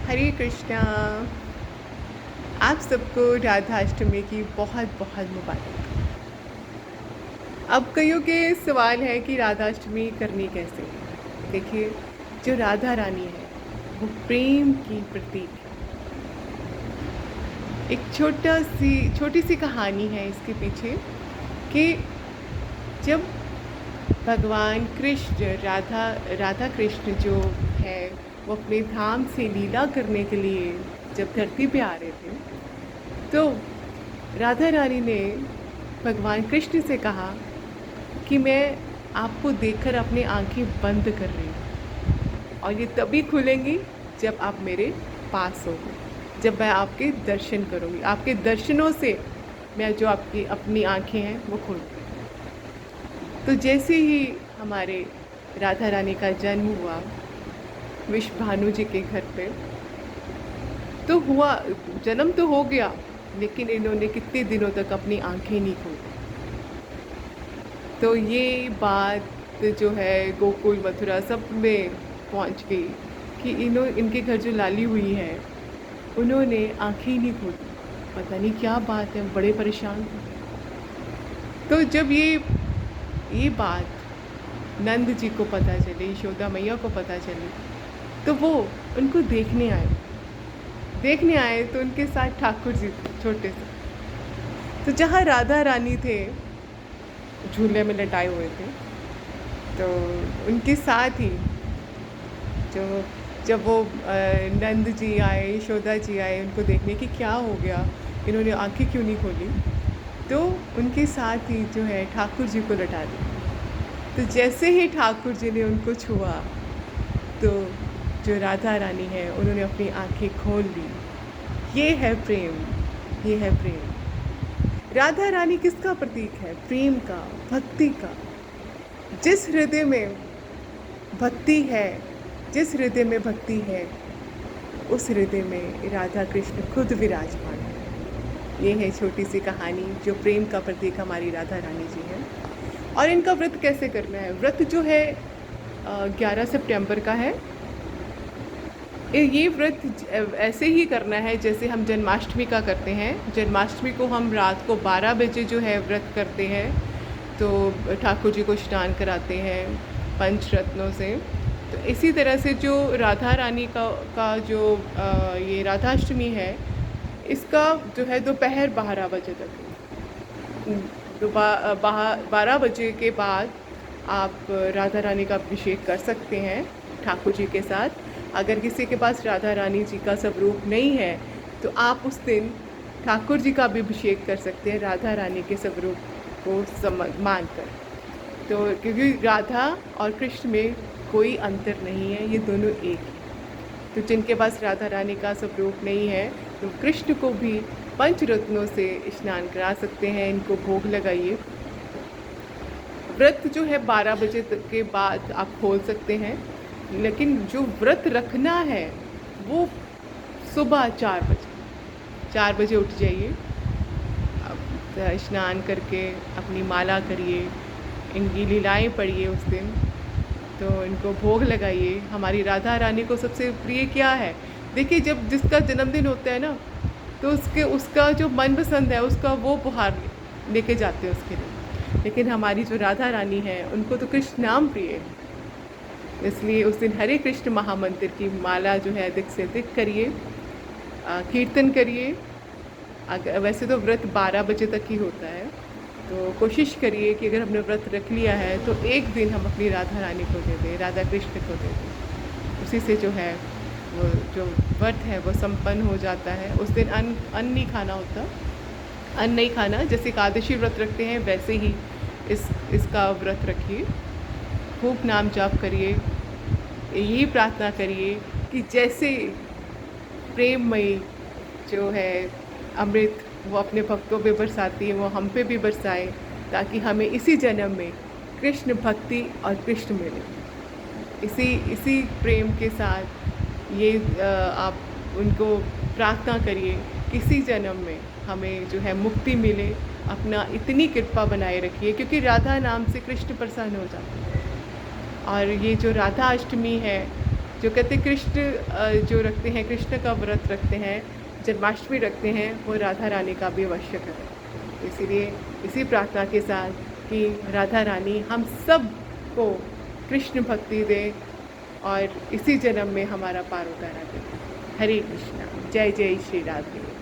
हरे कृष्णा। आप सबको राधाष्टमी की बहुत बहुत मुबारक। अब कईयों के सवाल है कि राधाष्टमी करनी कैसे है। देखिए, जो राधा रानी है वो प्रेम की प्रतीक है। एक छोटी सी कहानी है इसके पीछे कि जब भगवान कृष्ण राधा कृष्ण जो है वो अपने धाम से लीला करने के लिए जब धरती पे आ रहे थे, तो राधा रानी ने भगवान कृष्ण से कहा कि मैं आपको देखकर अपनी आंखें बंद कर रही हूँ और ये तभी खुलेंगी जब आप मेरे पास होंगे, जब मैं आपके दर्शन करूँगी। आपके दर्शनों से मैं जो आपकी अपनी आंखें हैं वो खोलूँगी। तो जैसे ही हमारे राधा रानी का जन्म हुआ विश्वभानु जी के घर पे, तो हुआ, जन्म तो हो गया, लेकिन इन्होंने कितने दिनों तक अपनी आंखें नहीं खोली। तो ये बात जो है गोकुल मथुरा सब में पहुंच गई कि इनके घर जो लाली हुई है उन्होंने आंखें ही नहीं खोली। पता नहीं क्या बात है, बड़े परेशान थे। तो जब ये बात नंद जी को पता चली, यशोदा मैया को पता चली, तो वो उनको देखने आए तो उनके साथ ठाकुर जी थे छोटे से। तो जहाँ राधा रानी थे झूले में लटाए हुए थे, तो उनके साथ ही जो जब वो नंद जी आए, यशोदा जी आए उनको देखने कि क्या हो गया, इन्होंने आंखें क्यों नहीं खोली, तो उनके साथ ही जो है ठाकुर जी को लटा दिया। तो जैसे ही ठाकुर जी ने उनको छुआ, तो जो राधा रानी है उन्होंने अपनी आंखें खोल ली। ये है प्रेम, ये है प्रेम। राधा रानी किसका प्रतीक है? प्रेम का, भक्ति का। जिस हृदय में भक्ति है, जिस हृदय में भक्ति है, उस हृदय में राधा कृष्ण खुद विराजमान है। ये है छोटी सी कहानी जो प्रेम का प्रतीक हमारी राधा रानी जी है। और इनका व्रत कैसे करना है? व्रत जो है 11 सितंबर का है। ये व्रत ऐसे ही करना है जैसे हम जन्माष्टमी का करते हैं। जन्माष्टमी को हम रात को 12 बजे जो है व्रत करते हैं, तो ठाकुर जी को स्नान कराते हैं पंचरत्नों से। तो इसी तरह से जो राधा रानी का जो ये राधाष्टमी है, इसका जो है दोपहर 12 बजे तक, 12 बजे के बाद आप राधा रानी का अभिषेक कर सकते हैं ठाकुर जी के साथ। अगर किसी के पास राधा रानी जी का स्वरूप नहीं है, तो आप उस दिन ठाकुर जी का भी अभिषेक कर सकते हैं राधा रानी के स्वरूप को मानकर। तो क्योंकि राधा और कृष्ण में कोई अंतर नहीं है, ये दोनों एक हैं। तो जिनके पास राधा रानी का स्वरूप नहीं है, तो कृष्ण को भी पंचरत्नों से स्नान करा सकते हैं, इनको भोग लगाइए। व्रत जो है 12 बजे तक के बाद आप खोल सकते हैं, लेकिन जो व्रत रखना है वो सुबह 4 बजे उठ जाइए, स्नान करके अपनी माला करिए, इनकी लीलाएं पढ़िए उस दिन, तो इनको भोग लगाइए। हमारी राधा रानी को सबसे प्रिय क्या है? देखिए, जब जिसका जन्मदिन होता है ना, तो उसका जो मनपसंद है उसका वो उपहार लेके जाते हैं उसके लिए। लेकिन हमारी जो राधा रानी है उनको तो कृष्ण नाम प्रिय है, इसलिए उस दिन हरे कृष्ण महामंत्र की माला जो है अधिक से अधिक करिए, कीर्तन करिए। वैसे तो व्रत 12 बजे तक ही होता है, तो कोशिश करिए कि अगर हमने व्रत रख लिया है तो एक दिन हम अपनी राधा रानी को दे दें, राधा कृष्ण को दे दें। उसी से जो है वो जो व्रत है वो संपन्न हो जाता है। उस दिन अन्न नहीं खाना होता, अन्न नहीं खाना। जैसे एकादशी व्रत रखते हैं वैसे ही इसका व्रत रखिए। खूब नाम जाप करिए, यही प्रार्थना करिए कि जैसे प्रेममयी जो है अमृत वो अपने भक्तों पे बरसाती है, वो हम पे भी बरसाए, ताकि हमें इसी जन्म में कृष्ण भक्ति और कृष्ण मिले। इसी प्रेम के साथ ये आप उनको प्रार्थना करिए, किसी जन्म में हमें जो है मुक्ति मिले। अपना इतनी कृपा बनाए रखिए, क्योंकि राधा नाम से कृष्ण प्रसन्न हो जाते हैं। और ये जो राधा अष्टमी है, जो कहते कृष्ण जो रखते हैं, कृष्ण का व्रत रखते हैं, जन्माष्टमी रखते हैं, वो राधा रानी का भी अवश्य करें। तो इसीलिए इसी प्रार्थना के साथ कि राधा रानी हम सब को कृष्ण भक्ति दे और इसी जन्म में हमारा पार उतारा दे। हरे कृष्णा। जय जय श्री राधे।